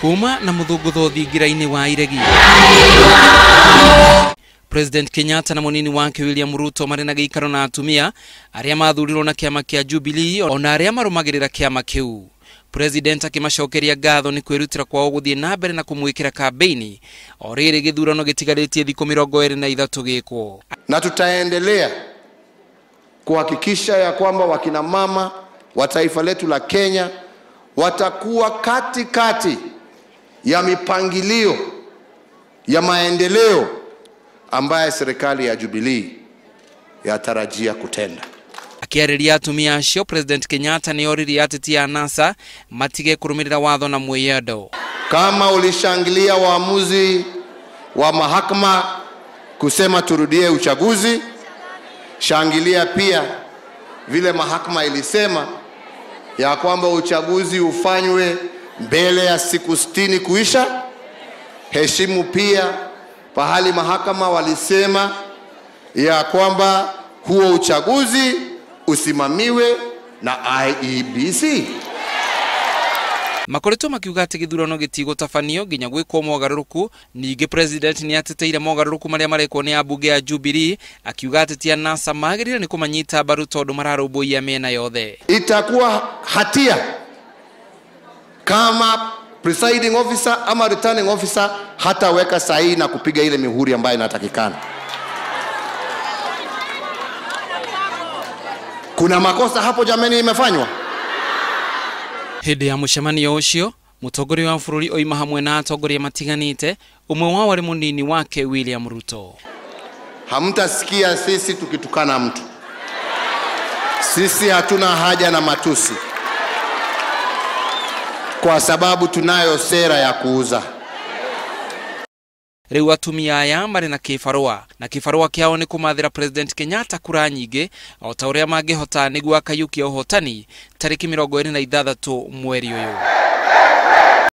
Kuma na muthungutho thingira-ini wa iregi. President Kenyatta na munini wake William Ruto marĩ na gĩikaro na atumia aria mathurirwo na kiama kia Jubilee ona aria marumagirira kiama kiu. President akimacokeria ngatho ni kwirutira kwao guthie na mbere na kumwikira kampeni o rĩrĩ Githurano gĩtigaritie thikũ 23 gĩkwo. Na tutaendelea kuhakikisha ya kwamba wakina mama wa taifa letu la Kenya watakuwa katikati ya mipangilio ya maendeleo ambaye serikali ya Jubilee yatarajia kutenda. Akiariria atumia acio, President Kenyatta ni oriri ateti ya NASA matige kurumirira watho na mwiyendo. Kama ulishangilia waamuzi wa mahakama kusema turudie uchaguzi, shangilia pia vile mahakama ilisema ya kwamba uchaguzi ufanywe mbele ya siku 60 kuisha. Heshimu pia pahali mahakama walisema ya kwamba huo uchaguzi usimamiwe na IEBC. Makoretwo makiuga ati Githurano gitigatabanio nginya gwikwo mogaruruku. Ningi president ni ateteire mogaruruku maria marekwo ni abunge ya Jubilee, akiuga ati ya NASA magirire ni kumanyita mbaru tondu mararumbuia mena yothe. Itakuwa hatia kama presiding officer ama returning officer hataweka sahihi na kupiga ile mihuri ambayo inatakikana. Kuna makosa hapo jameni imefanywa. Hĩndĩ ya mucemanio ucio, mutongoria wa bũrũri oima hamwe na atongoria matiganite, umwe wao wari munini wake William Ruto. Hamtasikia sisi tukitukana mtu. Sisi hatuna haja na matusi, kwa sababu tunayo sera ya kuuza. Riu atumia aya mari na kibarua kiao ni kumathira President Kenyatta kura nyingi o ta uria mangihota niguo akayukia uhotani tariki 26 mweri uyu.